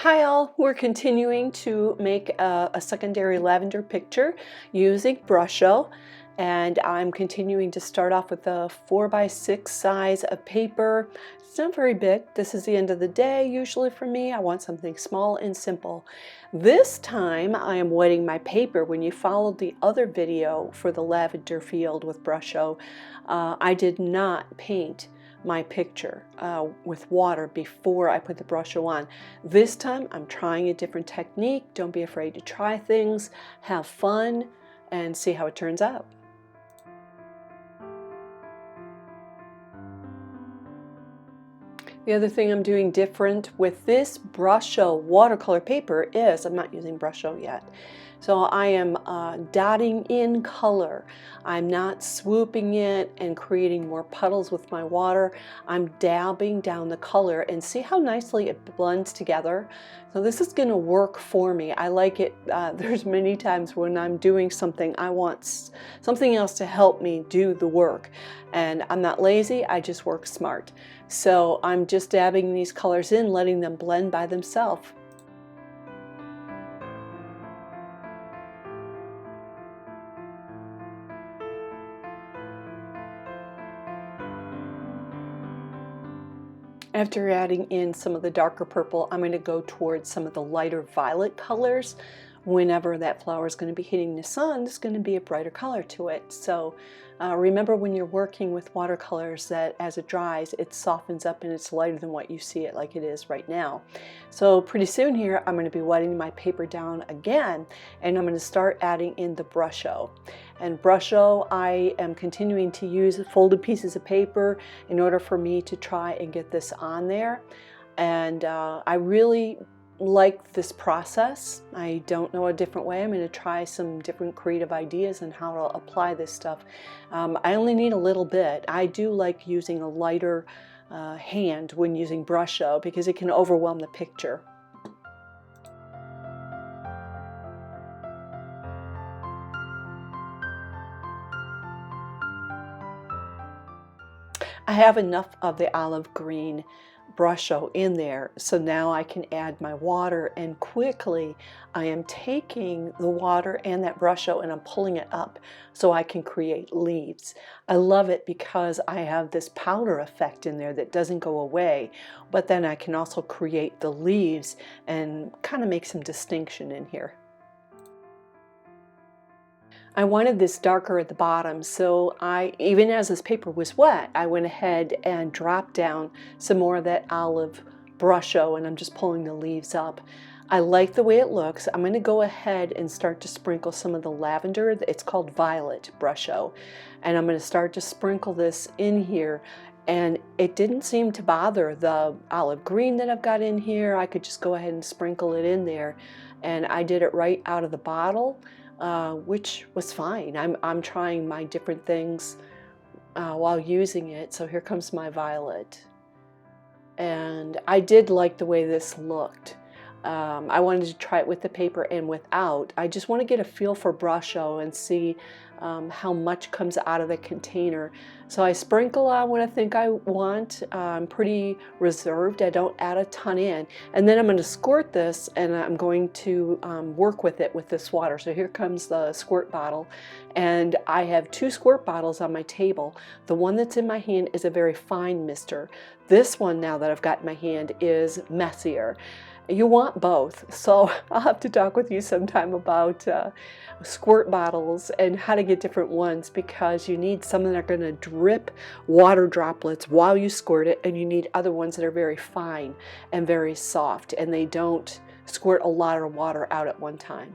Hi all, we're continuing to make a secondary lavender picture using Brusho, and I'm continuing to start off with a 4x6 size of paper. It's not very big. This is the end of the day usually for me. I want something small and simple. This time I am wetting my paper. When you followed the other video for the lavender field with Brusho, I did not paint my picture with water before I put the Brusho on. This time I'm trying a different technique. Don't be afraid to try things, have fun, and see how it turns out. The other thing I'm doing different with this Brusho watercolor paper is I'm not using Brusho yet. So I am dotting in color. I'm not swooping it and creating more puddles with my water. I'm dabbing down the color, and see how nicely it blends together. So this is going to work for me. I like it. There's many times when I'm doing something, I want something else to help me do the work. And I'm not lazy, I just work smart. So I'm just dabbing these colors in, letting them blend by themselves. After adding in some of the darker purple, I'm going to go towards some of the lighter violet colors. Whenever that flower is going to be hitting the sun, there's going to be a brighter color to it. So remember when you're working with watercolors that as it dries, it softens up and it's lighter than what you see it like it is right now. So pretty soon here, I'm going to be wetting my paper down again, and I'm going to start adding in the Brusho. And Brusho, I am continuing to use folded pieces of paper in order for me to try and get this on there. And I really like this process. I don't know a different way. I'm going to try some different creative ideas on how to apply this stuff. I only need a little bit. I do like using a lighter hand when using Brusho because it can overwhelm the picture. I have enough of the olive green Brusho in there, so now I can add my water, and quickly I am taking the water and that Brusho and I'm pulling it up so I can create leaves. I love it because I have this powder effect in there that doesn't go away, but then I can also create the leaves and kind of make some distinction in here. I wanted this darker at the bottom, so even as this paper was wet, I went ahead and dropped down some more of that olive Brusho, and I'm just pulling the leaves up. I like the way it looks. I'm going to go ahead and start to sprinkle some of the lavender. It's called Violet Brusho, and I'm going to start to sprinkle this in here. And it didn't seem to bother the olive green that I've got in here. I could just go ahead and sprinkle it in there, and I did it right out of the bottle. Which was fine. I'm trying my different things while using it. So here comes my violet. And I did like the way this looked. I wanted to try it with the paper and without. I just want to get a feel for Brusho and see how much comes out of the container. So I sprinkle on what I think I want. I'm pretty reserved. I don't add a ton in. And then I'm going to squirt this, and I'm going to work with it with this water. So here comes the squirt bottle. And I have two squirt bottles on my table. The one that's in my hand is a very fine mister. This one now that I've got in my hand is messier. You want both, so I'll have to talk with you sometime about squirt bottles and how to get different ones, because you need some that are going to drip water droplets while you squirt it, and you need other ones that are very fine and very soft, and they don't squirt a lot of water out at one time.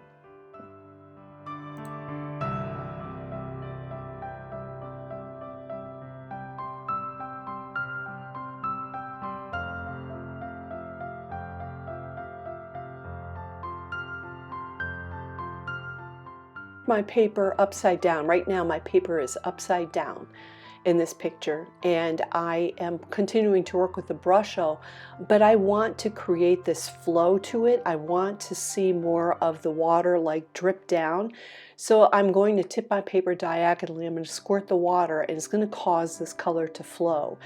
My paper upside down. Right now my paper is upside down in this picture, and I am continuing to work with the Brusho, but I want to create this flow to it. I want to see more of the water like drip down. So I'm going to tip my paper diagonally. I'm going to squirt the water, and it's going to cause this color to flow.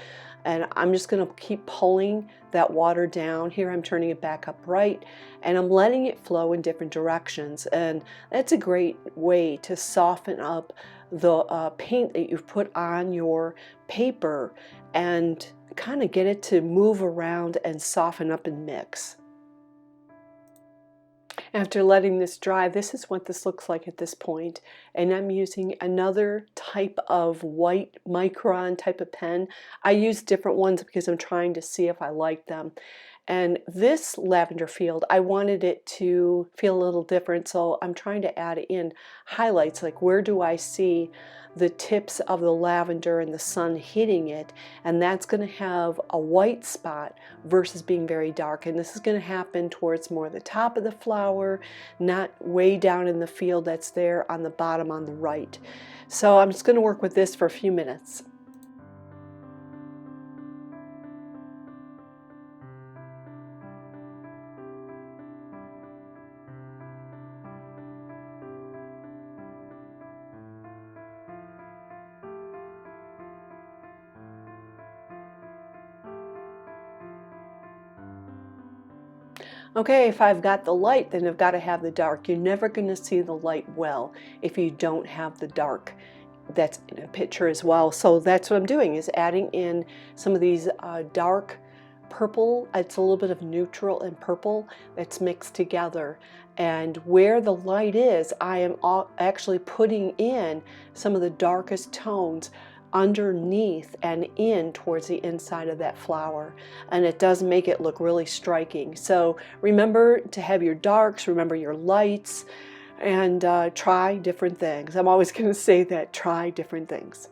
And I'm just going to keep pulling that water down. Here I'm turning it back up right, and I'm letting it flow in different directions. And that's a great way to soften up the paint that you've put on your paper and kind of get it to move around and soften up and mix. After letting this dry, this is what this looks like at this point. And I'm using another type of white micron type of pen. I use different ones because I'm trying to see if I like them. And this lavender field, I wanted it to feel a little different, so I'm trying to add in highlights, like where do I see the tips of the lavender and the sun hitting it, and that's going to have a white spot versus being very dark. And this is going to happen towards more the top of the flower, not way down in the field that's there on the bottom on the right. So I'm just going to work with this for a few minutes. Okay, if I've got the light, then I've got to have the dark. You're never going to see the light well if you don't have the dark. That's in a picture as well. So that's what I'm doing, is adding in some of these dark purple. It's a little bit of neutral and purple that's mixed together. And where the light is, I am actually putting in some of the darkest tones underneath and in towards the inside of that flower, and it does make it look really striking. So remember to have your darks, remember your lights, and try different things. I'm always going to say that, try different things.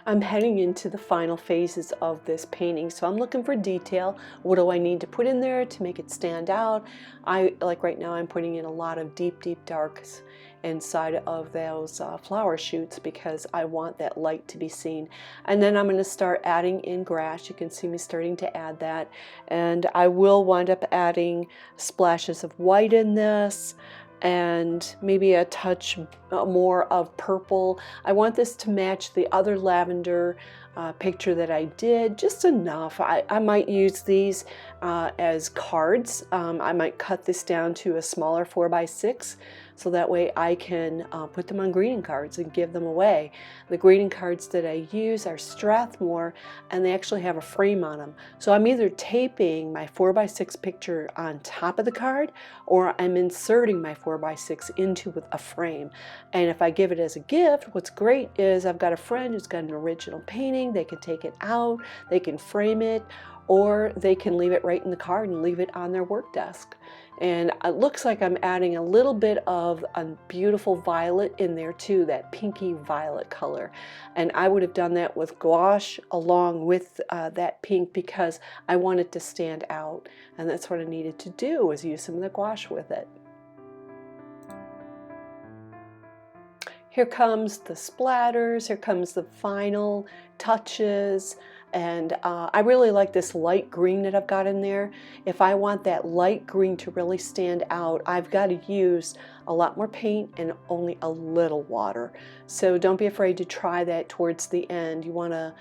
I'm heading into the final phases of this painting, so I'm looking for detail. What do I need to put in there to make it stand out? Like right now I'm putting in a lot of deep darks inside of those flower shoots because I want that light to be seen. And then I'm going to start adding in grass. You can see me starting to add that, and I will wind up adding splashes of white in this and maybe a touch more of purple. I want this to match the other lavender picture that I did, just enough. I might use these as cards. I might cut this down to a smaller 4x6 so that way I can put them on greeting cards and give them away. The greeting cards that I use are Strathmore, and they actually have a frame on them. So I'm either taping my 4x6 picture on top of the card, or I'm inserting my 4x6 into a frame. And if I give it as a gift, what's great is I've got a friend who's got an original painting. They can take it out, they can frame it, or they can leave it right in the card and leave it on their work desk. And it looks like I'm adding a little bit of a beautiful violet in there too, that pinky violet color. And I would have done that with gouache along with that pink because I want it to stand out. And that's what I needed to do, was use some of the gouache with it. Here comes the splatters, here comes the final touches, and I really like this light green that I've got in there. If I want that light green to really stand out, I've got to use a lot more paint and only a little water. So don't be afraid to try that towards the end. You want to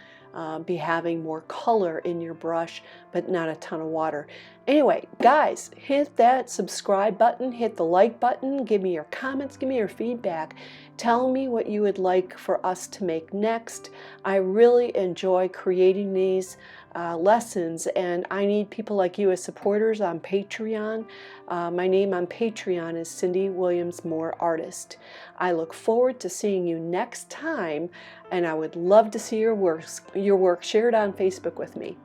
be having more color in your brush, but not a ton of water. Anyway, guys, hit that subscribe button, hit the like button, give me your comments, give me your feedback. Tell me what you would like for us to make next. I really enjoy creating these lessons, and I need people like you as supporters on Patreon. My name on Patreon is Cindy Williams Moore Artist. I look forward to seeing you next time, and I would love to see your work shared on Facebook with me.